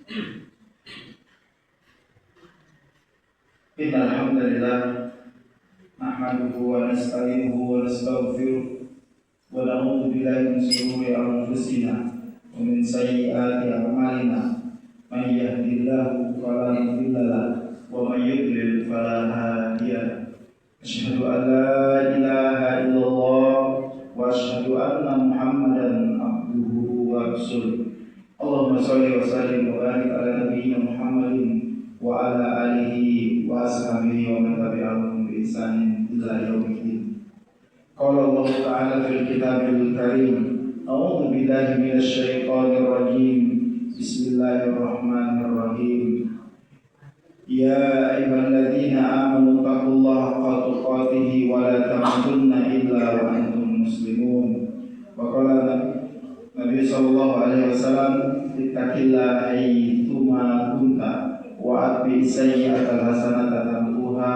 Innal hamdalillah nahmaduhu wa nasta'inuhu wa nastaghfiruh wa na'udzu billahi min shururi anfusina wa min sayyiati a'malina. Man yahdihillahu fala mudilla lahu wa man yudlil fala hadiya lahu. Asyhadu an la ilaha illallah wa asyhadu anna Muhammadan abduhu wa rasuluh. Allahumma shalli wa sallim wa barik ala nabiyyina Muhammadin wa ala alihi wa ashabihi wa man tabi'ahum bi ihsanin ila yaumil. Qala Allah ta'ala fil kitabil karim, a'udzu billahi minasy syaithanir rajim. Bismillahirrahmanirrahim. Ya ayyuhalladzina amanu taqullaha haqqa tuqatih wa la tamutunna illa wa antum muslimun. Wa qala Nabi sallallahu alaihi wasallam, ittaqillaha haitsuma kunta wa atbi sayyi'atal hasanata tamhuha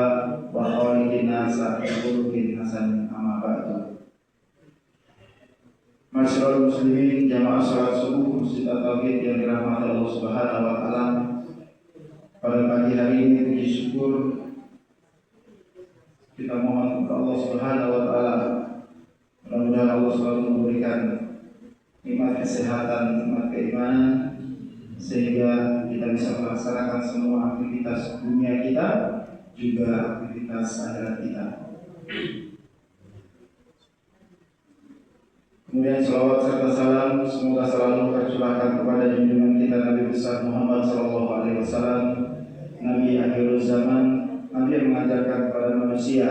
wa khaliqin nasa bi khuluqin hasan. Amma ba'du. Masyaallah muslimin jamaah salat subuh Masjid At-Tauhid yang dirahmati Allah Subhanahu wa taala. Pada pagi hari ini puji syukur kita mohon kepada Allah Subhanahu wa taala. Mudah-mudahan Allah selalu memberikan nikmat kesehatan, nikmat keimanan, sehingga kita bisa melaksanakan semua aktivitas dunia kita, juga aktivitas akhirat kita. Kemudian salawat serta salam semoga selalu tercurahkan kepada junjungan kita Nabi besar Muhammad sallallahu alaihi wasallam, Nabi akhir zaman, Nabi yang mengajarkan kepada manusia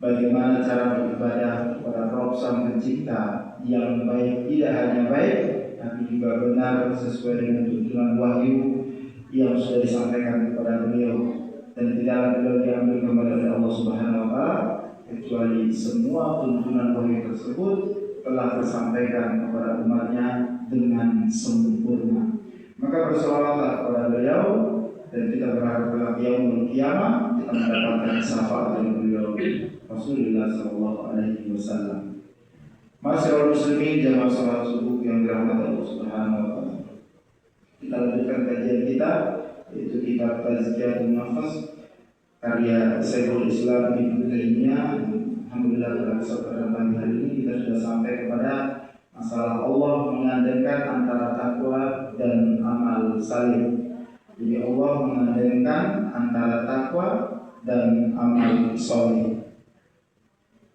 bagaimana cara beribadah kepada Rabb Sang Pencipta yang baik, tidak hanya baik tapi juga benar sesuai dengan tuntunan wahyu yang sudah disampaikan kepada beliau, dan tidaklah beliau diambil kembali oleh Allah Subhanahu wa taala kecuali semua tuntunan wahyu tersebut telah tersampaikan kepada umatnya dengan sempurna. Maka bersolawatlah kepada beliau, dan kita berharap pada yaumul qiyamah kita mendapatkan syafaat dari beliau Rasulullah sallallahu alaihi wasallam. Masyaallah muslimin jamaah salat subuh yang dirahmati Allah Subhanahu wa taala. Kita lanjutkan kajian kita, yaitu kitab Tazkiyatun Nafas karya Syekhul Islam Ibnu Taimiyah. Alhamdulillah pada kesempatan pagi hari ini kita sudah sampai kepada masalah Allah mengadakan antara takwa dan amal saleh. Jadi Allah mengadakan antara takwa dan amal saleh.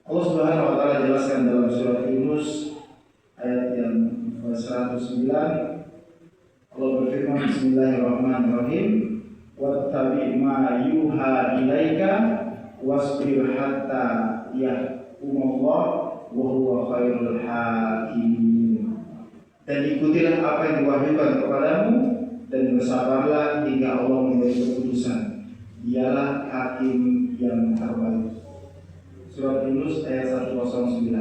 Allah Subhanahu wa taala jelaskan dalam surat Yunus ayat yang 109. Allah berfirman, Bismillahirrahmanirrahim, wattabi ma yuha ilaika wasbir hatta yahkumullah wa huwa khairul hakimin. Dan ikutilah apa yang diwahyukan kepadamu dan bersabarlah hingga Allah memberi keputusan. Dialah hakim yang terbaik. Surat Yunus ayat 109.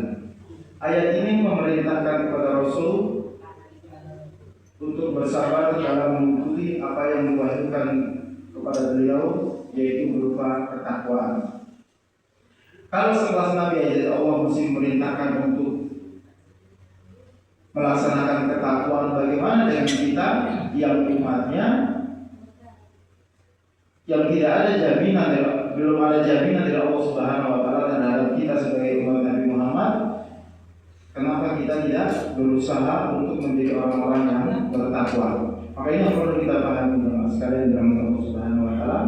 Ayat ini memerintahkan kepada Rasul untuk bersabar dalam mengikuti apa yang diwahyukan kepada beliau, yaitu berupa ketakwaan. Kalau sekelas Nabi aja Allah mesti memerintahkan untuk melaksanakan ketakwaan, bagaimana dengan kita yang umatnya yang tidak ada jaminan, belum ada jaminan dari Allah Subhanahu wa taala terhadap kita sebagai umat Nabi Muhammad? Kenapa kita tidak berusaha untuk menjadi orang-orang yang bertakwa? Maka ini yang perlu kita pahami teman-teman sekalian dalam Allah Subhanahu wa taala.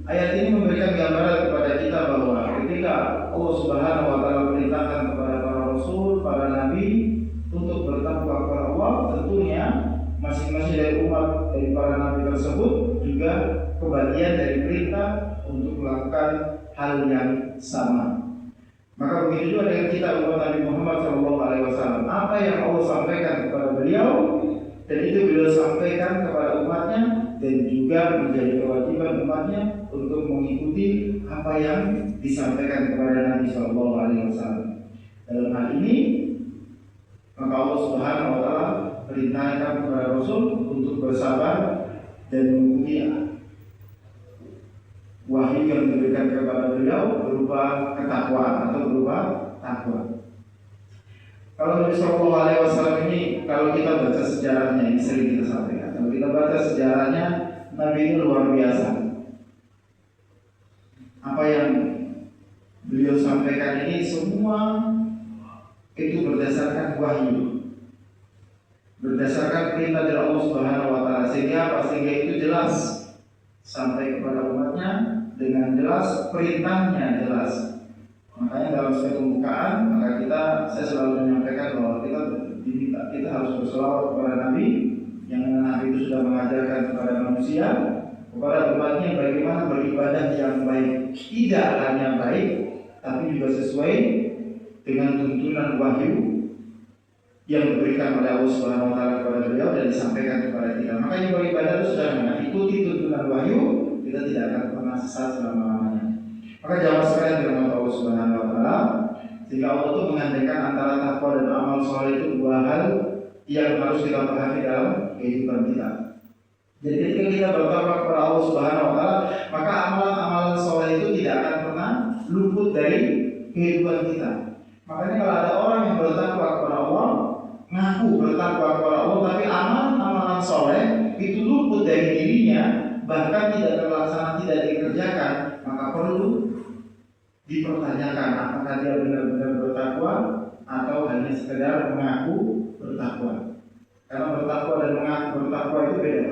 Ayat ini memberikan gambaran kepada kita bahwa ketika Allah Subhanahu wa taala memerintahkan kepada para rasul, para nabi untuk bertakwa kepada Allah, tentunya masing-masing dari umat dari para nabi tersebut juga kebagian dari perintah untuk melakukan hal yang sama. Maka begitu juga dengan kita umat Nabi Muhammad SAW. Apa yang Allah sampaikan kepada beliau, dan itu beliau sampaikan kepada umatnya, dan juga menjadi kewajiban umatnya untuk mengikuti apa yang disampaikan kepada Nabi SAW. Dalam hal ini, maka Allah Subhanahu wa taala perintahkan kepada Rasul untuk bersabar dan mengikuti wahyu yang diberikan kepada beliau berupa ketakwaan atau berupa takwa. Kalau Nabi Shallallahu Alaihi Wasallam ini, kalau kita baca sejarahnya, ini sering kita sampaikan. Kalau kita baca sejarahnya, Nabi ini luar biasa. Apa yang beliau sampaikan ini semua itu berdasarkan wahyu, berdasarkan perintah dari Allah Subhanahu Wa Taala. Sehingga itu jelas sampai kepada umatnya dengan jelas, perintahnya jelas. Makanya dalam setiap pembukaan, saya selalu menyampaikan bahwa kita harus berselawat kepada Nabi, yang Nabi itu sudah mengajarkan kepada manusia, kepada umatnya bagaimana beribadah yang baik, tidak hanya baik, tapi juga sesuai dengan tuntunan wahyu yang diberikan oleh Allah Subhanahu Wa Taala kepada beliau dan disampaikan kepada kita. Makanya beribadah itu sudah mengikuti tuntunan wahyu, kita tidak akan pernah sesat selama-lamanya. Maka jamaah sekalian dirahmati Allah Subhanahu Wa Taala, sehingga Allah itu mengandaikan antara takwa dan amal soleh itu dua hal yang harus kita pahami dalam kehidupan kita. Jadi ketika kita bertakwa kepada Allah Subhanahu Wa Taala, maka amalan-amalan soleh itu tidak akan pernah luput dari kehidupan kita. Makanya kalau ada orang yang bertakwa kepada Allah, ngaku bertakwa kepada Allah, tapi amalan soleh itu luput dari dirinya, bahkan tidak terlaksana, tidak dikerjakan, maka perlu dipertanyakan apakah dia benar-benar bertakwa atau hanya sekedar mengaku bertakwa. Karena bertakwa dan mengaku bertakwa itu beda.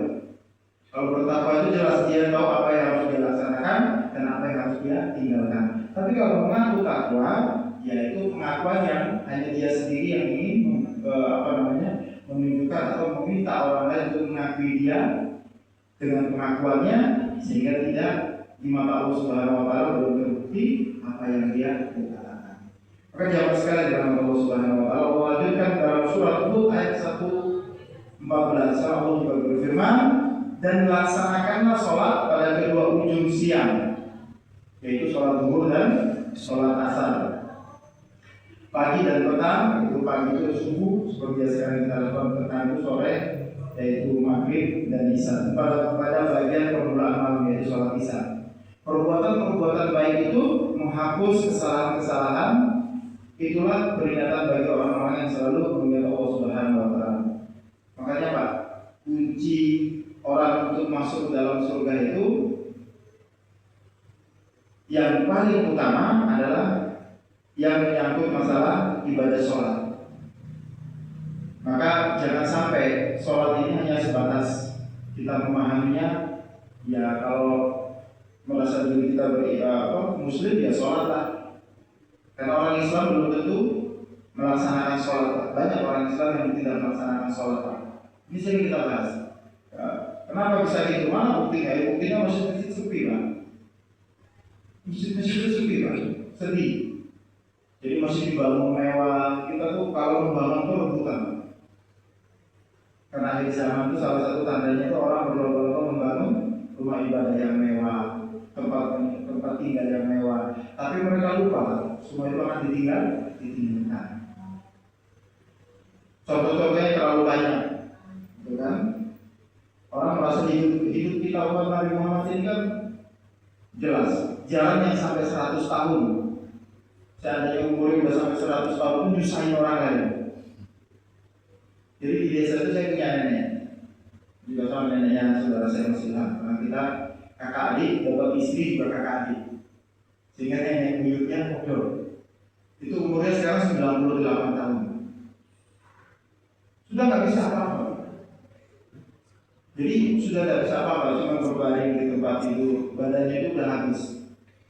Kalau bertakwa itu jelas dia tahu apa yang harus dia laksanakan dan apa yang harus dia tinggalkan. Tapi kalau mengaku takwa, yaitu pengakuan yang hanya dia sendiri yang ingin menunjukkan atau meminta orang lain untuk mengakui dia dengan pengakuannya, sehingga tidak di mata Allah Subhanahu Wa Taala belum terbukti apa yang dia katakan. Maka jamaah sekalian dalam Allah Subhanahu Wa Taala, Allah lanjutkan dalam surat Hud ayat 1:14, Allah juga berfirman, dan laksanakanlah sholat pada kedua ujung siang, yaitu sholat zuhur dan sholat asar, pagi dan petang. Itu pagi itu subuh seperti yang sekarang kita lakukan, petang itu sore yaitu maghrib dan isya. Pada bagian permulaan malam yaitu sholat isya. Perbuatan baik itu menghapus kesalahan-kesalahan. Itulah peringatan bagi orang-orang yang selalu mengingat Allah Subhanahu Wa Taala. Makanya Pak, kunci orang untuk masuk ke dalam surga itu yang paling utama adalah yang menyangkut masalah ibadah sholat. Maka jangan sampai sholat ini hanya sebatas kita memahaminya, ya kalau merasa diri kita muslim ya sholatlah. Karena orang Islam belum tentu melaksanakan sholat. Banyak orang Islam yang tidak melaksanakan sholat. Ini sering kita bahas. Ya, kenapa bisa gitu? Mana buktinya? Buktinya masjid-masjid sepi Pak. Masjid-masjid itu sepi Pak. Sedih. Jadi masih dibangun mewah. Kita tuh kalau membangun tuh rebutan. Karena akhir zaman itu salah satu tandanya itu orang berlomba-lomba membangun rumah ibadah yang mewah, tempat tinggal yang mewah. Tapi mereka lupa semua itu akan ditinggalkan. Contoh-contohnya terlalu banyak, gitu kan? Orang merasa hidup kita umat Nabi Muhammad ini kan jelas jalan yang sampai 100 tahun. Seandainya umurnya sudah sampai 100 tahun pun nyusahin orang lain. Jadi di desa itu saya punya nenek, juga sama neneknya saudara saya masih hilang. Karena kita kakak adik, dapat istri juga kakak adik. Sehingga nenek buyutnya ngobrol. Itu umurnya sekarang 98 tahun. Sudah nggak bisa apa-apa. Jadi sudah tidak bisa apa-apa, cuma berbaring di tempat tidur. Badannya itu udah habis,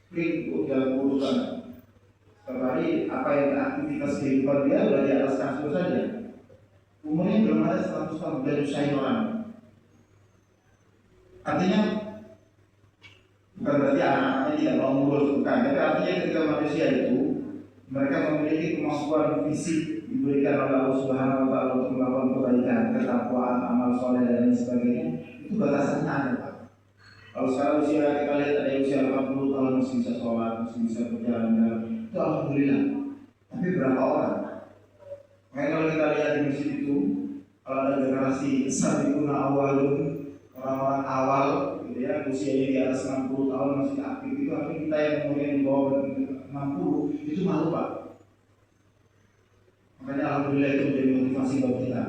kering, udah kurus banget. Setiap hari apa yang aktivitas kehidupan dia udah di atas kasur saja. Umurnya belum ada 100 tahun, udah nyusahin orang. Artinya bukan berarti anak-anaknya tidak mau ngurus, bukan. Tapi artinya ketika manusia itu mereka memiliki kemampuan fisik diberikan oleh Allah Subhanahu Wa Taala untuk melakukan kebaikan, ketakwaan, amal soleh dan lain sebagainya, itu batasannya ada Pak. Kalau sekarang usia kita lihat ada yang usia 80 tahun masih bisa sholat, masih bisa berjalan-jalan, itu alhamdulillah. Tapi berapa orang? Makanya kalau kita lihat di masjid itu, kalau ada generasi sabiquna awalun, orang-orang awal gitu ya, usianya di atas 60 tahun masih aktif, itu artinya kita yang umurnya di bawah 60 itu malu Pak. Maka Makanya alhamdulillah itu menjadi motivasi buat kita.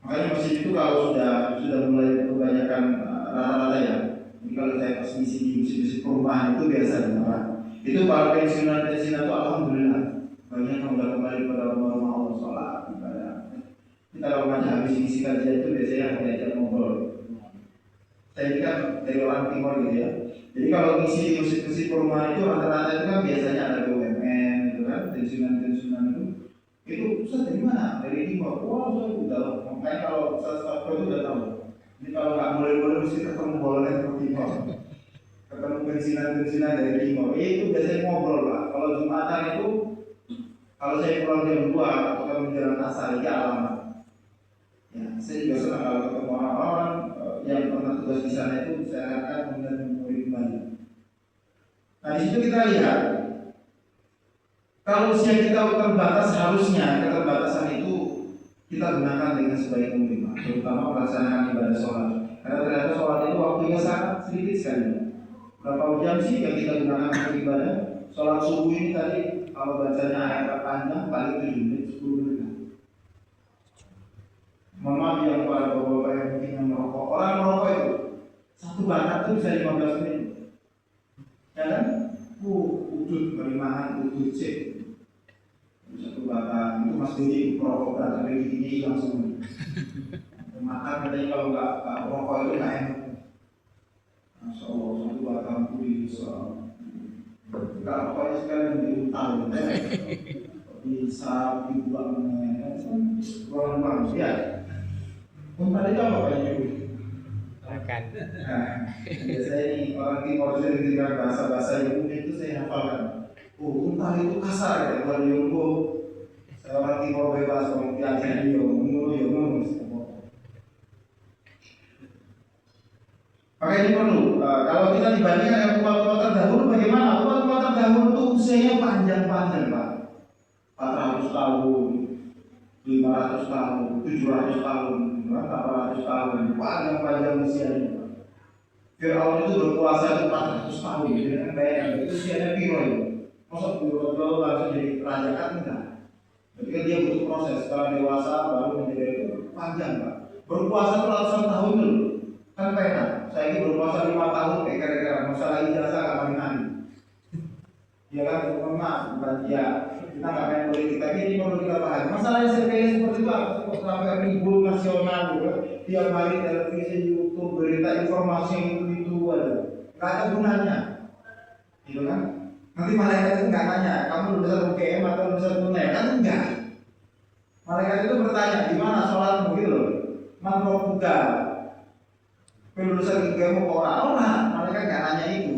Makanya masjid itu kalau sudah mulai kebanyakan rata-rata ya. Jadi kalau saya pas ngisi di masjid perumahan itu biasanya Pak. Itu para pensiunan itu alhamdulillah banyak yang sudah kembali pada rumah Allah sholat ibadah. Kita kalau macam habis ngisi kajian itu biasanya diajak ngobrol. Saya ini kan dari orang timur gitu ya. Jadi kalau ngisi di masjid perumahan itu rata-rata itu kan biasanya ada BUMN gitu kan, pensiunan itu Ustaz dari mana? Dari timur. Wah, saya udah. Makanya kalau Ustaz itu udah tahu. Ini kalau nggak boleh mesti ketemu boleh dari timur. Ketemu pensiunan dari timur. Itu biasanya ngobrol Pak. Kalau Jumatan itu, kalau saya pulang jam 2 atau menjelang asar ya alamat. Ya, saya juga senang kalau ketemu orang-orang yang pernah tugas di sana itu saya akan kemudian memulai kembali. Nah di situ kita lihat kalau usia kita terbatas, harusnya keterbatasan itu kita gunakan dengan sebaik mungkin, terutama pelaksanaan ibadah sholat. Karena ternyata sholat itu waktunya sangat sedikit sekali. Berapa jam sih yang kita gunakan untuk ibadah? Sholat subuh ini tadi kalau bacanya ayat panjang paling 7 menit, 10 menit. Mohon maaf yang para bapak-bapak yang mungkin yang merokok. Orang merokok itu satu batang itu bisa 15 menit. Ya kan? Udut, berimahan, udut cek. Satu batang itu Mas Dodi merokok berat sampai giginya hilang semua. Makan katanya kalau nggak merokok itu nggak enak. Masya Allah, satu batang itu bisa. Nggak rokoknya sekalian diuntal. Bisa dibuang. Buang ya. Untal itu apa Pak Ibu? Makan. Nah, biasanya ini orang timur sering dengar bahasa-bahasa yang unik itu saya hafalkan. Untal itu kasar ya, bukan yungko. Saya orang timur bebas, orang tiada yungko. Maka ini perlu. Kalau kita dibandingkan dengan umat-umat terdahulu, bagaimana? Umat-umat terdahulu itu usianya panjang-panjang Pak. 400 tahun, 500 tahun, 700 tahun, 800 tahun, panjang-panjang usianya. Fir'aun itu berkuasa itu 400 tahun, jadi kan bayangkan itu usianya piro ya. Masa piro langsung jadi raja kan enggak. Ketika dia butuh proses, setelah dewasa baru menjadi itu panjang Pak. Berkuasa itu ratusan tahun dulu, kan enak. Saya ini berkuasa 5 tahun, kira-kira masalah ijazah kapan-kapan. Ya kan, maaf, bukan ya. Kita nggak main politik, tapi ini perlu kita pahami. Masalah yang sepele seperti itu apa? Sampai ribut nasional, tiap hari televisi, YouTube, berita, informasi yang itu ada, nggak ada gunanya, gitu kan? Nanti malaikat itu nggak nanya, kamu lulusan UGM atau lulusan UNER, kan enggak. Malaikat itu bertanya, di mana sholatmu gitu loh? Mantrok buka, lulusan UGM orang, malaikat nggak nanya itu.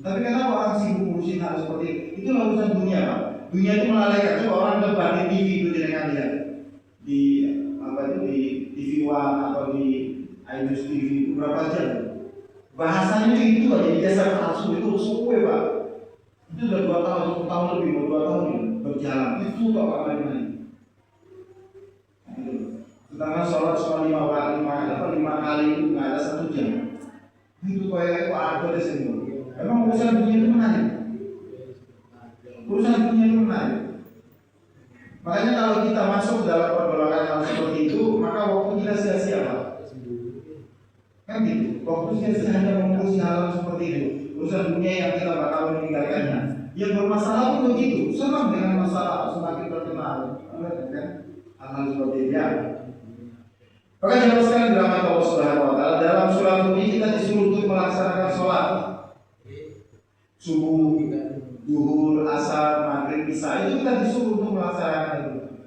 Tapi kenapa orang sibuk ngurusin hal seperti itu? Itulah urusan dunia Pak. Dunia itu melalaikan. Coba orang debat di TV itu dengan lihat di apa itu di TV One atau di iNews TV itu berapa jam? Bahasanya itu aja jasa palsu itu suwe Pak. Itu udah 2 tahun, 1 tahun lebih, 2 tahun berjalan. Itu kok Pak Mali. Sedangkan sholat cuma 5 kali itu nggak ada 1 jam. Itu kayak apa di sini? Emang urusan dunia itu menarik. Urusan dunia itu menarik. Makanya kalau kita masuk dalam pergolakan hal seperti itu, maka waktu kita sia-sia Pak. Kan gitu. Waktu sia-sia hanya mengurusi hal seperti itu. Urusan dunia yang kita bakal meninggalkannya. Yang bermasalah pun begitu. Senang dengan masalah semakin terkenal. Kan? Hal-hal seperti itu ya. Maka jangan sekali dirahmati Allah Subhanahu wa taala, dalam surat ini kita disuruh untuk melaksanakan sholat. Subuh, zuhur, asar, maghrib, isya itu kita disuruh untuk melaksanakan itu.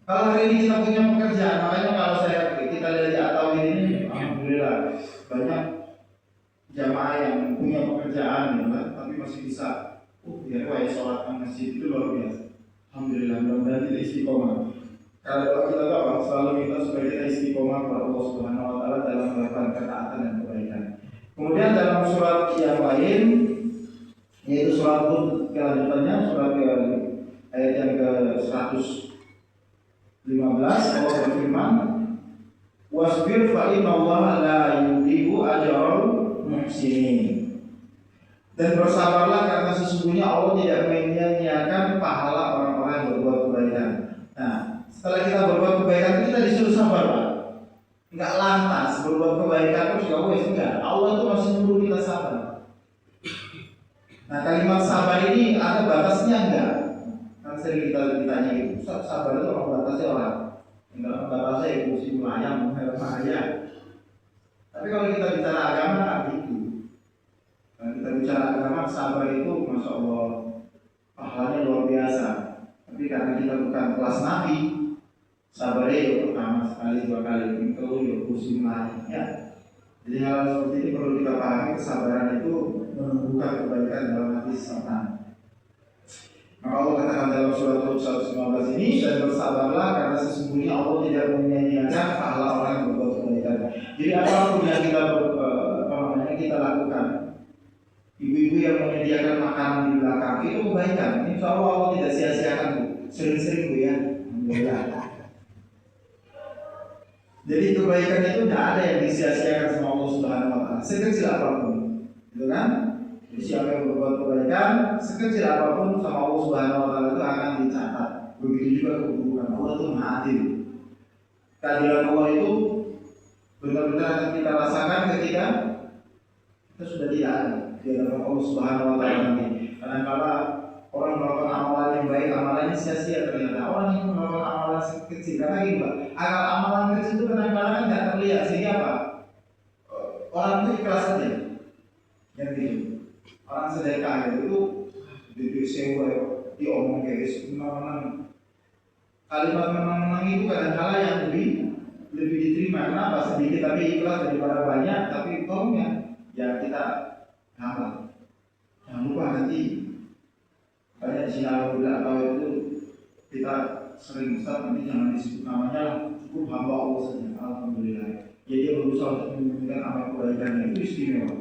Kalau hari ini kita punya pekerjaan, makanya kalau kita lihat di atau ini, alhamdulillah banyak jamaah yang punya pekerjaan, ya, kan? Tapi masih bisa. Ya, sholat di masjid itu luar biasa. Alhamdulillah, mudah-mudahan kita istiqomah. Kalau kita tahu, selalu kita supaya kita istiqomah kepada Allah Subhanahu wa taala dalam melakukan ketaatan dan kebaikan. Kemudian dalam surat yang lain, yaitu surat Hud kelanjutannya, surat ayat yang ke-115, Allah berfirman, wasbir fa innallaha la yudhi'u ajral muhsinin. Dan bersabarlah karena sesungguhnya Allah tidak menyia-nyiakan pahala orang-orang yang berbuat kebaikan. Setelah kita berbuat kebaikan itu kita disuruh sabar, Pak. Enggak lantas berbuat kebaikan terus ya wes, enggak. Allah itu masih menyuruh kita sabar. Nah, kalimat sabar ini ada batasnya enggak? Kan sering kita ditanya gitu, sabar itu apa batasnya orang? Enggak batasnya itu si ayam, aja. Tapi kalau kita bicara agama gitu. Kalau kita bicara agama, sabar itu masya Allah pahalanya luar biasa. Tapi karena kita bukan kelas Nabi, sabarnya ya pertama sekali, dua kali, itu ya pusing lagi ya. Jadi hal seperti ini perlu kita pahami, kesabaran itu menumbuhkan kebaikan dalam hati seseorang. Maka Allah katakan dalam surat Hud 115 ini, dan bersabarlah karena sesungguhnya Allah tidak menyia-nyiakan pahala orang yang berbuat kebaikan. Jadi apapun yang kita lakukan, ibu-ibu yang menyediakan makanan di belakang itu kebaikan. Insya Allah Allah tidak sia-siakan, Bu. Sering-sering, Bu, ya. Alhamdulillah. Jadi kebaikan itu tidak ada yang disia-siakan sama Allah Subhanahu Wa Taala, sekecil apapun, gitu kan? Jadi siapa yang berbuat kebaikan, sekecil apapun sama Allah Subhanahu Wa Taala itu akan dicatat. Begitu juga keburukan. Allah itu Maha Adil. Keadilan Allah itu benar-benar akan kita rasakan ketika kita sudah tidak ada di hadapan Allah Subhanahu Wa Taala nanti. Kadang-kala orang melakukan amalan yang baik, amalannya sia-sia ternyata. Orang yang melakukan amalan kecil, karena gini, Pak, agar amalan kecil itu kadang-kala kan tidak terlihat, sehingga apa? Orang itu ikhlas saja, yang gitu. Orang sedekah itu di sewa, diomong kayak menang-menang. Kalimat menang-menang itu kadang-kala yang lebih diterima. Kenapa? Sedikit tapi ikhlas daripada banyak, tapi untungnya ya kita hafal. Jangan lupa nanti banyak sinar bila tahu itu kita sering Ustaz, nanti jangan disebut namanya lah, cukup hamba Allah saja. Alhamdulillah. Ya dia berusaha untuk menunjukkan amal kebaikannya, itu istimewa.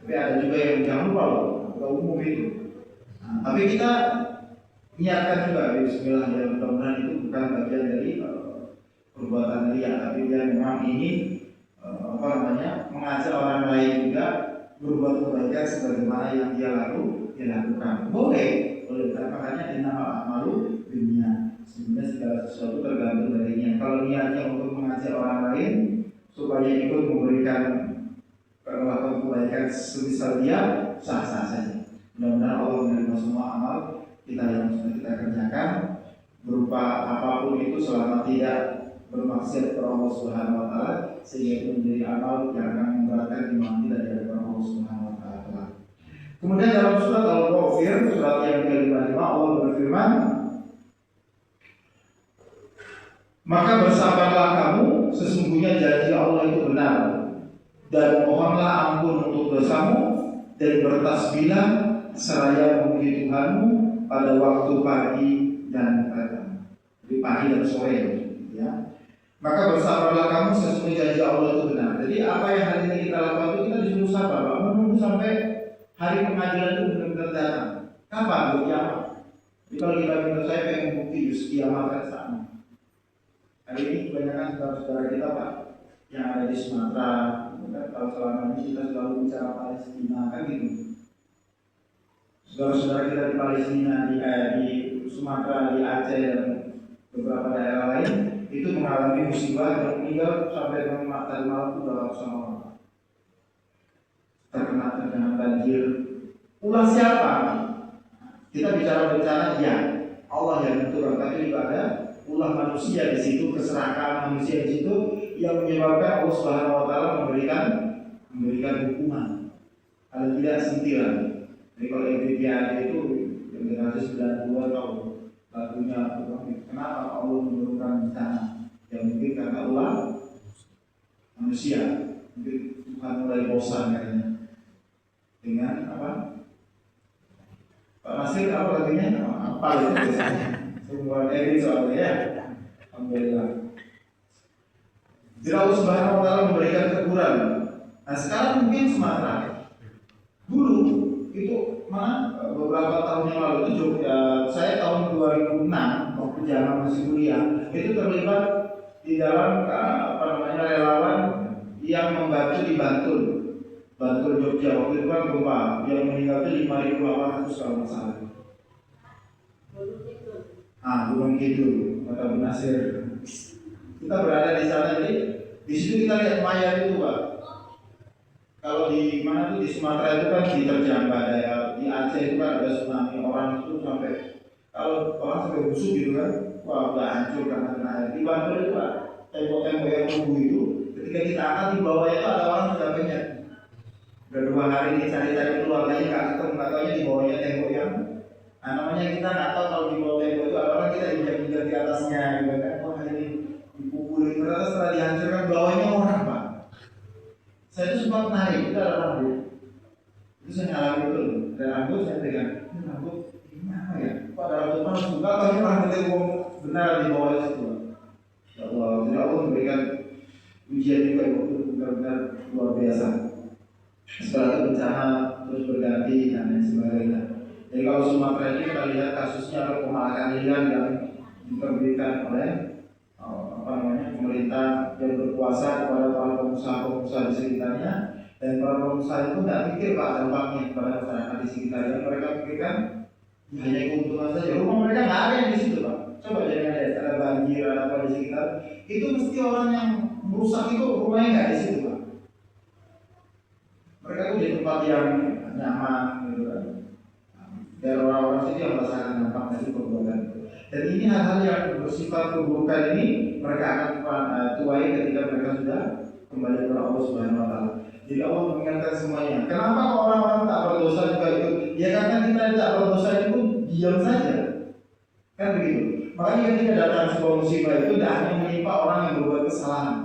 Tapi ada juga yang jangan lupa loh, atau umum itu. Nah, tapi kita niatkan juga bismillah, ya mudah-mudahan itu bukan bagian dari perbuatan ria, tapi dia memang ingin mengajak orang lain juga berbuat kebaikan sebagaimana yang dia lakukan. Boleh, makanya dinamakan malu dunia. Sebenarnya segala sesuatu tergantung dari niat. Kalau niatnya untuk mengajak orang lain supaya ikut memberikan perlakuan kebaikan semisal dia, sah-sah saja. Mudah-mudahan Allah menerima semua amal kita yang sudah kita kerjakan berupa apapun itu selama tidak bermaksiat kepada Allah Subhanahu Wa Taala, sehingga itu menjadi amal yang akan memberatkan iman kita di hadapan Allah Subhanahu Wa Taala. Kemudian dalam surat Al-Ghafir, surat yang ke-55, Allah berfirman, maka bersabarlah kamu, sesungguhnya janji Allah itu benar, dan mohonlah ampun untuk dosamu, dan bertasbihlah seraya memuji Tuhanmu pada waktu pagi dan petang. Jadi pagi dan sore, ya. Maka bersabarlah kamu, sesungguhnya janji Allah itu benar. Jadi apa yang hari ini kita lakukan itu kita disuruh sabar, Pak. Menunggu sampai hari pengadilan itu benar-benar datang. Kapan? Buat kiamat. Jadi kalau kita minta saya pengen bukti just kiamat kan sama. Hari ini kebanyakan saudara-saudara kita, Pak, yang ada di Sumatera, kalau selama ini kita selalu bicara Palestina kan gitu. Saudara-saudara kita di Palestina, di Sumatera, di Aceh dan beberapa daerah lain itu mengalami musibah dan meninggal sampai tadi malam itu 200 orang terkena banjir. Ulah siapa? Kita bicara bencana, ya Allah yang menentukan, tapi juga ada ulah manusia di situ, keserakahan manusia di situ yang menyebabkan Allah Subhanahu Wa Taala memberikan hukuman. Kalau tidak sentilan. Jadi kalau yang itu yang generasi 90 tahun lagunya kenapa Allah menurunkan bencana? Ya mungkin karena ulah manusia. Mungkin Tuhan mulai bosan katanya dengan apa? Pak Nasir apa lagunya? Apa itu biasanya? Semua ini soalnya ya. Alhamdulillah. Jadi Allah Subhanahu Wa Taala memberikan teguran. Nah sekarang mungkin Sumatera. Dulu itu beberapa tahun yang lalu itu saya tahun 2006 waktu zaman masih kuliah itu terlibat di dalam relawan yang membantu di Bantul Jogja waktu itu kan gempa yang meninggal itu 5.800 kalau nggak salah. Gunung Kidul, kota Benasir. Kita berada di sana, jadi di situ kita lihat mayat itu, Pak. Kalau di mana tuh di Sumatera itu kan diterjang badai, di Aceh itu kan ada tsunami, orang itu sampai kalau orang sampai busuk gitu kan, wah udah hancur karena kena air. Di Bantul itu Pak, tembok-tembok yang rubuh itu, ketika kita angkat di bawahnya itu ada orang sudah penyet. Udah 2 hari dicari-cari keluarganya nggak ketemu, nggak taunya di bawahnya tembok yang namanya kita nggak tahu kalau di bawah tembok itu ada orang, kita injak-injak di atasnya gitu kan, wah ini dipukuli, ternyata setelah dihancurkan bawahnya orang Pak. Saya itu sempat narik, itu ada rambut, itu saya nyalain betul, ada rambut, saya pegang, ini rambut ini apa ya? Kok ada rambut panas? Enggak, tapi rambutnya benar di bawah situ. Ya Allah, jadi Allah memberikan ujian juga itu benar-benar luar biasa. Setelah itu bencana terus berganti dan lain sebagainya. Jadi kalau Sumatera ini kita lihat kasusnya ada pemalakan liar yang diterbitkan oleh pemerintah yang berkuasa kepada para pengusaha-pengusaha di sekitarnya, dan para pengusaha itu tidak pikir Pak dampaknya kepada masyarakat di sekitarnya. Mereka pikirkan hanya keuntungan saja. Rumah mereka nggak ada yang di situ Pak. Coba jangan ada banjir ada apa di sekitar, itu mesti orang yang merusak itu rumahnya nggak di situ Pak. Mereka itu di tempat yang nyaman gitu kan. Dan orang-orang situ yang merasakan dampak dari perbuatan itu. Dan ini hal-hal yang bersifat keburukan ini mereka akan tuai ketika mereka sudah kembali kepada Allah Subhanahu Wa Taala. Jadi Allah mengingatkan semuanya. Kenapa orang-orang tak berdosa juga itu? Ya karena kita tak berdosa itu diam saja, kan begitu. Makanya ketika datang sebuah musibah itu tidak hanya menimpa orang yang berbuat kesalahan.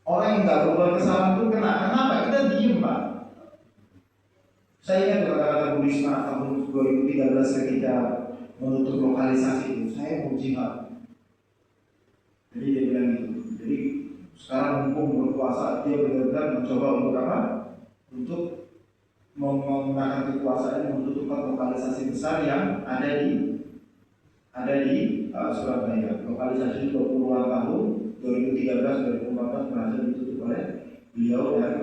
Orang yang nggak berbuat kesalahan itu kena. Kenapa? Kita diem Pak. Saya ingat kata-kata Bu Risma tahun 2013 ketika menutup lokalisasi itu, saya mau jihad. Jadi dia bilang gitu. Jadi sekarang mumpung berkuasa, dia benar-benar mencoba untuk apa? Untuk menggunakan kekuasaan menutup lokalisasi besar yang ada di Surabaya. Lokalisasi 20-an tahun 2013-2014 berhasil ditutup oleh beliau dan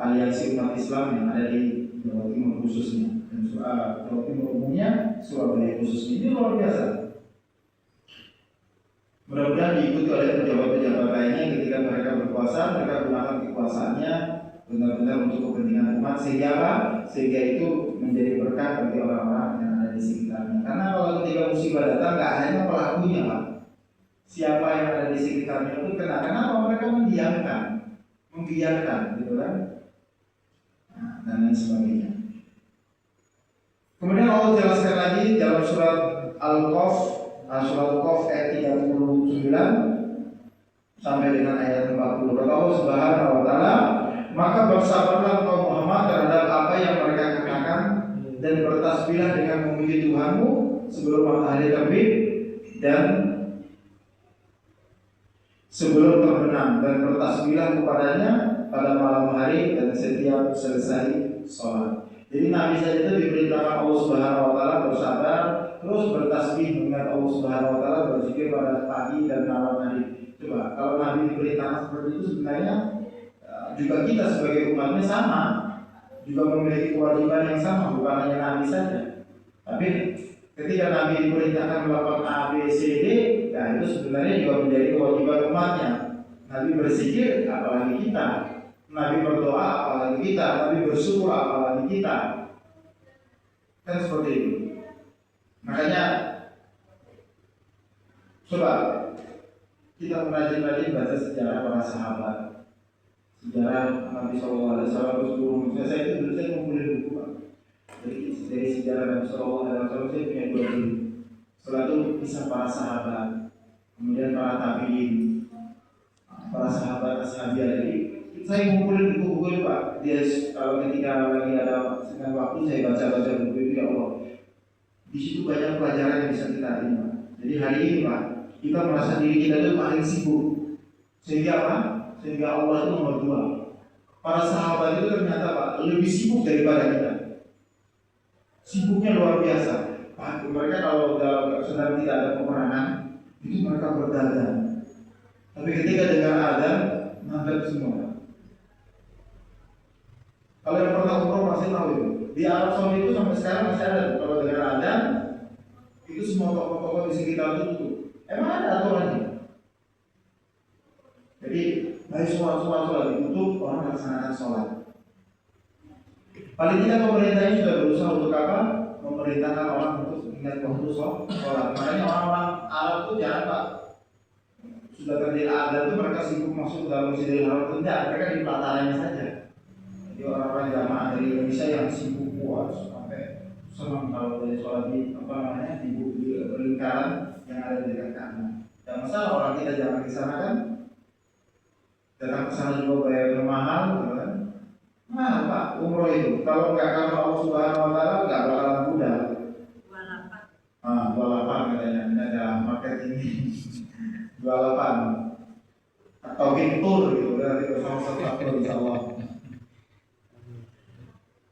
aliansi umat Islam yang ada di Jawa Timur khususnya, dan Jawa Timur umumnya, Surabaya khususnya. Ini luar biasa. Mudah-mudahan diikuti oleh pejabat-pejabat lainnya ketika mereka berkuasa, mereka gunakan kekuasaannya benar-benar untuk kepentingan umat, sehingga itu menjadi berkah bagi orang-orang yang ada di sekitarnya. Karena kalau ketika musibah datang, nggak hanya pelakunya Pak, siapa yang ada di sekitarnya itu kena. Kenapa? Mereka membiarkan, gitu kan? Dan lain sebagainya. Kemudian Allah jelaskan lagi dalam surat Al-Qaf, ayat 39 sampai dengan ayat 40. Kata Allah Subhanahu Wa Taala, maka bersabarlah engkau Muhammad terhadap apa yang mereka kenakan, dan bertasbihlah dengan memuji Tuhanmu sebelum matahari terbit dan sebelum terbenam, dan bertasbihlah kepadanya pada malam hari dan setiap selesai sholat. Jadi Nabi saja itu diperintahkan Allah Subhanahu Wa Taala bersabar, terus bertasbih mengingat Allah Subhanahu Wa Taala, berzikir pada pagi dan malam hari. Coba kalau Nabi diperintahkan seperti itu, sebenarnya juga kita sebagai umatnya sama, juga memiliki kewajiban yang sama, bukan hanya Nabi saja. Tapi ketika Nabi diperintahkan melakukan A, B, C, D, ya itu sebenarnya juga menjadi kewajiban umatnya. Nabi berzikir, apalagi kita. Nabi berdoa, apalagi kita. Nabi bersyukur, apalagi kita. Kan seperti itu. Makanya coba kita rajin-rajin baca sejarah para sahabat, sejarah Nabi SAW. Saya itu dulu saya ngumpulin buku Pak. Dari sejarah Nabi SAW saya punya 2 buku. Setelah itu kisah para sahabat, kemudian para tabiin, para sahabat ashabiah. Jadi saya ngumpulin buku-buku itu Pak. Dia kalau ketika lagi ada setengah waktu saya baca-baca buku itu, ya Allah, di situ banyak pelajaran yang bisa kita terima. Jadi hari ini Pak, kita merasa diri kita itu paling sibuk, sehingga apa? Sehingga Allah itu nomor 2. Para sahabat itu ternyata Pak lebih sibuk daripada kita. Sibuknya luar biasa. Pak, mereka kalau sedang tidak ada peperangan itu mereka berdagang. Tapi ketika dengar azan, ngadep semua. Kalau yang pernah umroh masih tahu itu. Di Arab Saudi itu sampai sekarang masih ada. Kalau dengar azan, Itu semua toko-toko di sekitar itu tutup. Emang ada aturannya? Jadi baik sholat ditutup, orang melaksanakan sholat. Paling tidak pemerintah ini sudah berusaha untuk apa? Memerintahkan orang untuk ingat waktu sholat. Makanya orang-orang Arab itu jarang pak. Sudah terjadi azan itu mereka sibuk masuk dalam Masjidil Haram, tidak, mereka di pelatanannya saja. Jadi orang-orang jamaah dari Indonesia yang sibuk puas sampai senang kalau dari sholat di di lingkaran yang ada di dekat kanan. Dan masalah orang kita jangan ke sana kan, datang ke sana juga bayar mahal, kan? Nah pak, umroh itu kalau nggak karena Allah Subhanahu Wa Taala nggak bakalan mudah. 28 katanya, ada marketing 28 atau tur gitu berarti bersama satu insya Allah.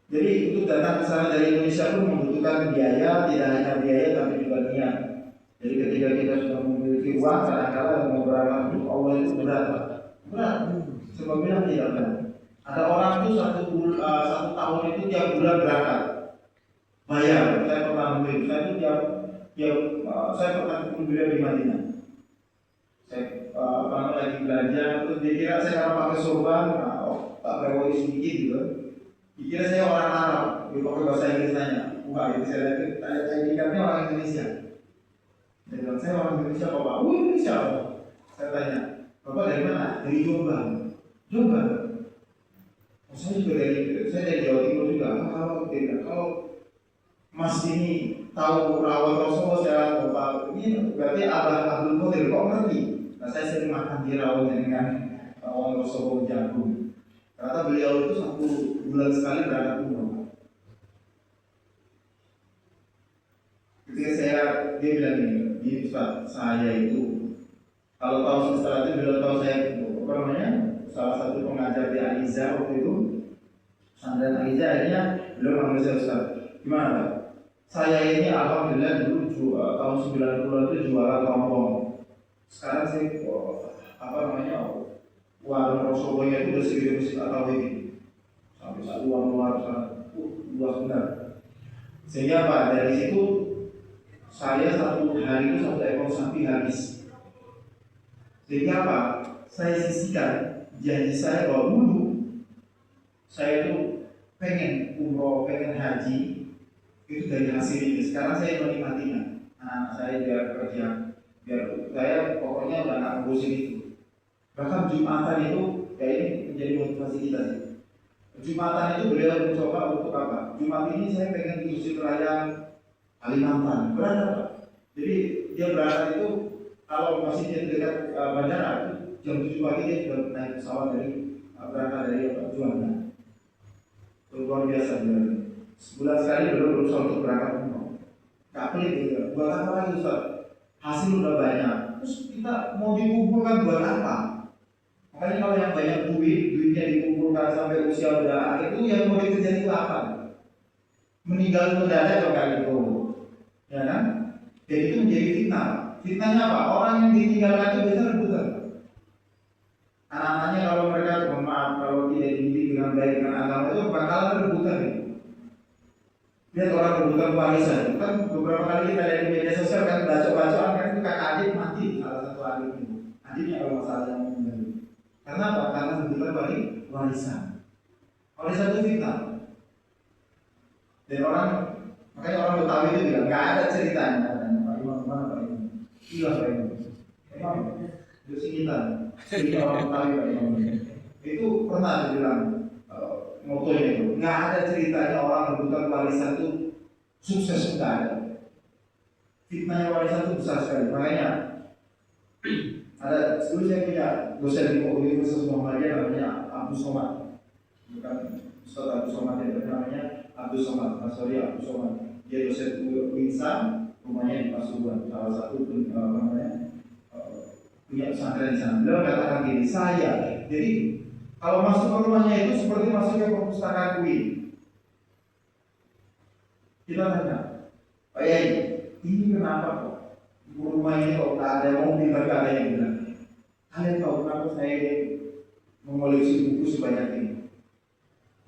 Jadi untuk datang ke sana dari Indonesia pun membutuhkan biaya, tidak hanya biaya tapi juga niat. Jadi ketika kita sudah memiliki uang, kadang-kadang mau berangkat untuk Allah itu berat. Sebabnya tidak berat. Ada orang itu satu tahun itu tiap bulan berangkat bayar. Saya pernah membeli, saya pernah membeli di Madinah. Saya lagi belanja, terus dia kira saya kalau pakai sorban, tak berwoi sedikit gitu. Dikira saya orang Arab, dia pakai bahasa Inggris tanya. Wah, itu saya tanya orang Indonesia. Dia bilang saya orang Indonesia, Bapak. Indonesia. Saya tanya, Bapak dari mana? Dari Jombang. Jombang. Saya juga dari Jawa Timur juga. Kalau Mas ini tahu rawat Rasulullah secara Bapak ini berarti Abdul Qadir kok ngerti? Nah, saya sering makan di rawat dengan rawat Rasulullah jagung. Ternyata beliau itu 1 bulan sekali berangkat umroh. Ketika dia bilang ini Ustaz, saya itu kalau tahu setelah itu beliau tahu saya salah satu pengajar di Aliza waktu itu, pesantren Aliza, akhirnya beliau manggil saya Ustaz. Gimana? Saya ini alhamdulillah dulu tahun 90 itu jualan rombong. Sekarang saya warung Rasulullah itu udah segede Masjid At-Tauhid sampai saat luar luas benar. Sehingga Pak, dari situ saya satu hari itu 1 ekor sapi habis. Sehingga apa? Saya sisihkan janji saya bahwa dulu saya itu pengen umroh, pengen haji itu dari hasil ini. Sekarang saya menikmatinya. Anak saya biar kerja, biar saya pokoknya udah nggak ngurusin itu. Bahkan Jumatan itu ini menjadi motivasi kita sih. Jumatan itu beliau mencoba untuk apa? Jumat ini saya pengen di Masjid Raya Kalimantan. Berangkat Pak. Jadi dia berangkat itu kalau masih dekat bandara itu jam 7 pagi dia sudah naik pesawat berangkat dari Juanda. Luar biasa benar. Sebulan sekali beliau berusaha untuk berangkat umroh. Gak pelit gitu. Buat apa lagi Ustaz? Hasil udah banyak. Terus kita mau dikumpulkan buat apa? Makanya kalau yang banyak duitnya dikumpulkan sampai usia udah akhir itu yang mau dikejar itu apa? Meninggal mendadak atau kayak gitu, ya kan? Jadi itu menjadi fitnah. Fitnahnya apa? Orang yang ditinggalkan itu biasanya rebutan. Anak-anaknya kalau mereka kalau tidak dididik dengan baik dengan agama itu bakalan rebutan. Lihat orang rebutan warisan. Kan beberapa kali kita lihat di media sosial kan baca-bacaan kan itu kakak adik mati salah satu adik itu. Adiknya kalau masalah yang meninggal. Karena apa? Karena rebutan warisan. Warisan itu fitnah. Dan makanya orang Betawi itu bilang nggak ada ceritanya. Pak Imam mana Pak Imam? Gila Pak Imam. Imam itu singitan. Cerita orang Betawi Pak Imam. Itu pernah dibilang motonya itu nggak ada ceritanya orang rebutan warisan itu sukses, nggak ada. Fitnahnya warisan itu besar sekali. Makanya ada dulu saya punya dosen di Universitas Muhammadiyah namanya Abu Somad, bukan Ustaz Abu Somad ya, namanya Abdul Somad, Abdul Somad. Dia dosen UINSA, rumahnya di Pasuruan, salah satu punya pesantren di sana. Beliau katakan gini, jadi kalau masuk ke rumahnya itu seperti masuk ke perpustakaan UI. Kita tanya, Pak Yai, ini kenapa kok rumah ini kok tak ada mobil tapi ada yang bilang, kalian tahu kenapa saya mengoleksi buku sebanyak ini?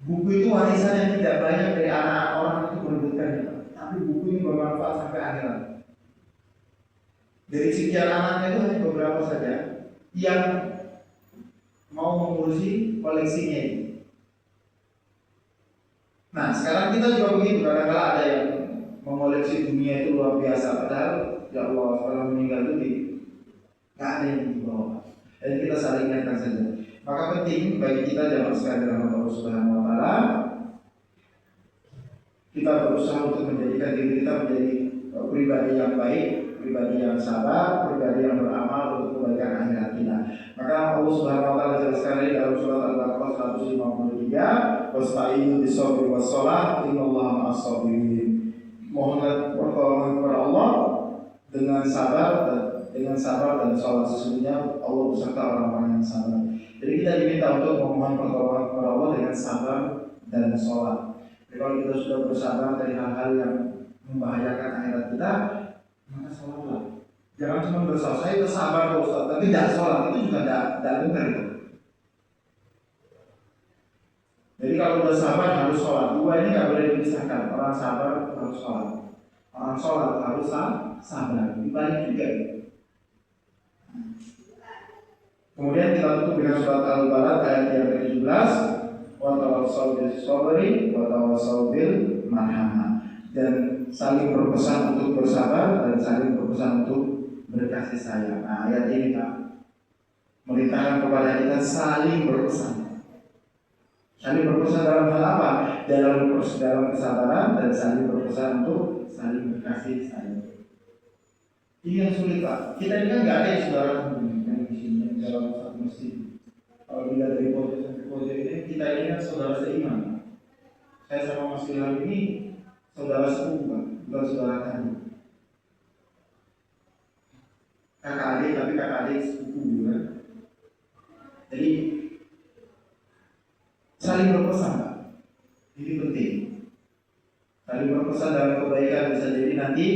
Buku itu warisan yang tidak banyak dari anak orang itu berebutkan, tapi buku ini bermanfaat sampai akhirat. Dari sekian anaknya itu hanya beberapa saja yang mau mengurusi koleksinya ini. Nah, sekarang kita juga begitu, kadang-kadang ada yang mengoleksi dunia itu luar biasa, padahal ya Allah setelah meninggal itu nggak ada yang dibawa. Dan kita saling ingatkan saja. Maka penting bagi kita jamaah sekalian dalam Allah Subhanahu Wa Taala, kita berusaha untuk menjadikan diri kita menjadi pribadi yang baik, pribadi yang sabar, pribadi yang beramal untuk kebaikan akhirat kita. Maka Allah Subhanahu Wa Taala jelaskan dalam surat Al-Baqarah 153, "Wasta'inu bis-sabri was-shalah, innallaha ma'as-sabirin." Mohonlah pertolongan kepada Allah dengan sabar dan sholat. Sesungguhnya Allah beserta orang-orang yang sabar. Jadi kita diminta untuk memohon pertolongan kepada Allah dengan sabar dan sholat. Jadi kalau kita sudah bersabar dari hal-hal yang membahayakan akhirat kita, maka sholatlah. Jangan cuma bersabar, saya bersabar Ustaz, tapi tidak sholat, itu juga tidak benar. Jadi kalau sudah sabar harus sholat. Dua ini nggak boleh dipisahkan. Orang sabar harus sholat. Orang sholat harus sabar. Dibalik juga. Kemudian kita tutup dengan surat Al-Balad ayat yang ke-17, wa tawassaw bis sabri wa tawassaw bil marhamah. Dan saling berpesan untuk bersabar dan saling berpesan untuk berkasih sayang. Nah, ayat ini Pak merintahkan kepada kita saling berpesan. Saling berpesan dalam hal apa? Dalam kesabaran dan saling berpesan untuk saling berkasih sayang. Ini yang sulit Pak. Kita ini kan nggak ada yang saudara yang di sini dalam satu masjid. Kalau dilihat dari pojok sampai pojok ini, kita ini kan saudara seiman. Saya sama Mas Ilham ini saudara sepupu Pak, bukan saudara kandung. Kakak adik, tapi kakak adik sepupu juga. Jadi saling berpesan Pak. Ini penting. Saling berpesan dalam kebaikan bisa jadi nanti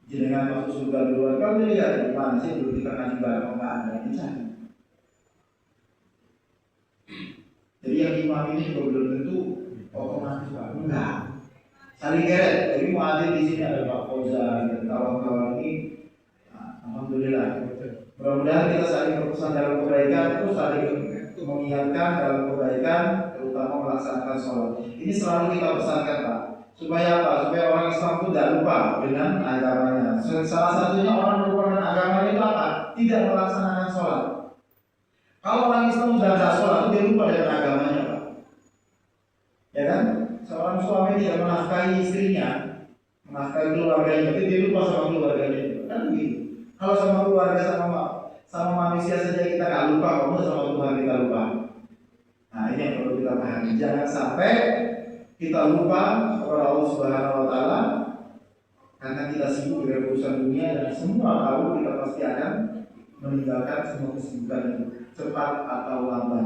jenengan masuk surga duluan. Kalau dilihat di mana sih belum kita ngaji bareng nggak ada yang cari. Jadi yang imam ini juga belum tentu otomatis Pak. Enggak. Saling geret. Jadi mau hadir di sini ada Pak Fauzan dan kawan-kawan ini. Alhamdulillah. Mudah-mudahan kita saling berpesan dalam kebaikan, terus saling mengingatkan dalam kebaikan, terutama melaksanakan sholat. Ini selalu kita pesankan Pak. Supaya apa? Supaya orang Islam itu tidak lupa dengan agamanya. Salah satunya orang lupa dengan agamanya itu apa? Tidak melaksanakan sholat. Kalau orang Islam sudah tidak sholat, dia lupa dengan agamanya Pak. Ya kan? Seorang suami tidak menafkahi istrinya, menafkahi keluarganya, tapi dia lupa sama keluarganya. Kan begitu. Kalau sama keluarga sama manusia saja kita nggak lupa, kamu sama Tuhan kita lupa. Nah ini yang perlu kita pahami. Jangan sampai kita lupa kepada Allah Subhanahu Wa Taala karena kita sibuk dengan urusan dunia dan semua tahu kita pasti akan meninggalkan semua kesibukan itu cepat atau lambat.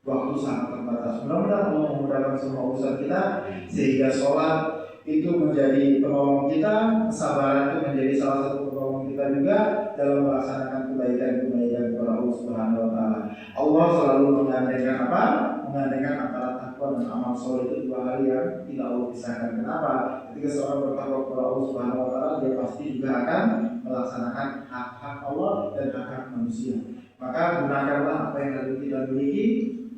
Waktu sangat terbatas. Mudah-mudahan Allah memudahkan semua urusan kita sehingga sholat itu menjadi penolong kita, kesabaran itu menjadi salah satu penolong kita juga dalam melaksanakan kebaikan-kebaikan kepada Allah Subhanahu Wa Taala. Allah selalu mengandaikan apa? Mengandaikan antara takwa dan amal soleh itu dua hal yang tidak Allah pisahkan. Kenapa? Ketika seorang bertakwa kepada Allah Subhanahu Wa Taala, dia pasti juga akan melaksanakan hak-hak Allah dan hak-hak manusia. Maka gunakanlah apa yang kita miliki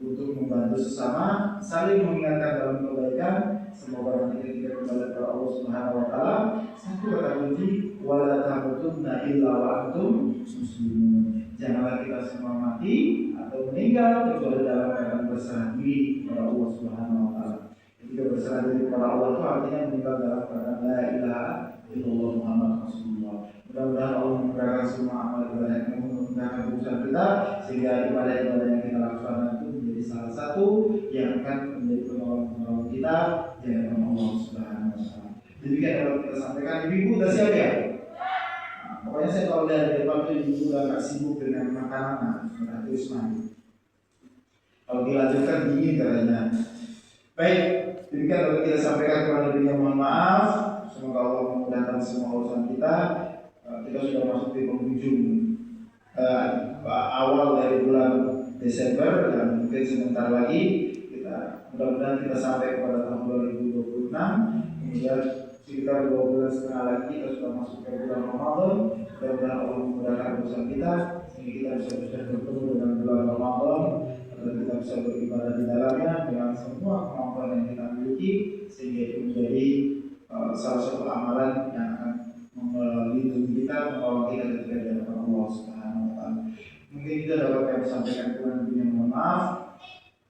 untuk membantu sesama, saling mengingatkan dalam kebaikan. Semoga nanti kita kembali kepada Allah Subhanahu Wa Taala. Satu kata kunci, wala tamutunna illa wa antum muslimun. Janganlah kita semua mati atau meninggal kecuali dalam keadaan berserah diri kepada Allah Subhanahu Wa Taala. Ketika berserah diri kepada Allah itu artinya meninggal dalam keadaan la ilaha illallah Muhammad Rasulullah. Mudah-mudahan Allah memudahkan semua amal ibadah yang memudahkan urusan kita sehingga ibadah-ibadah yang kita lakukan itu menjadi salah satu yang akan menjadi penolong kita di hadapan Allah Subhanahu Wa Taala. Demikian kalau kita sampaikan. Ibu udah siap ya? Nah, pokoknya saya kalau lihat di depan itu ibu udah gak sibuk dengan makanan, sudah terus mandi. Kalau dilanjutkan dingin katanya. Baik, demikian kalau kita sampaikan kepada dirinya, mohon maaf. Semoga Allah memudahkan semua urusan kita. Kita sudah masuk di penghujung awal dari bulan Desember dan mungkin sebentar lagi kita mudah-mudahan kita sampai kepada tahun 2026. Kemudian sekitar 2 bulan setengah lagi kita sudah masuk ke bulan Ramadan. Mudah-mudahan Allah memudahkan urusan kita sehingga kita bisa bertemu dengan bulan Ramadan agar kita bisa beribadah di dalamnya dengan semua kemampuan yang kita miliki, sehingga itu menjadi salah satu amalan yang akan melindungi kita, membawa kita ketika di hadapan Allah Subhanahu wa taala. Mungkin kita dapat kami sampaikan kurang lebihnya, mohon maaf.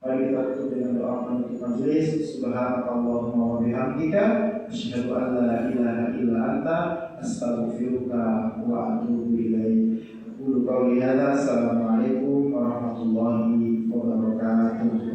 Mari kita tutup dengan doa penutup majelis. Subhanakallahumma wa bihamdika asyhadu an la ilaha illa anta astaghfiruka wa atubu ilaik. Qul qawli hadza. Assalamualaikum warahmatullahi wabarakatuh.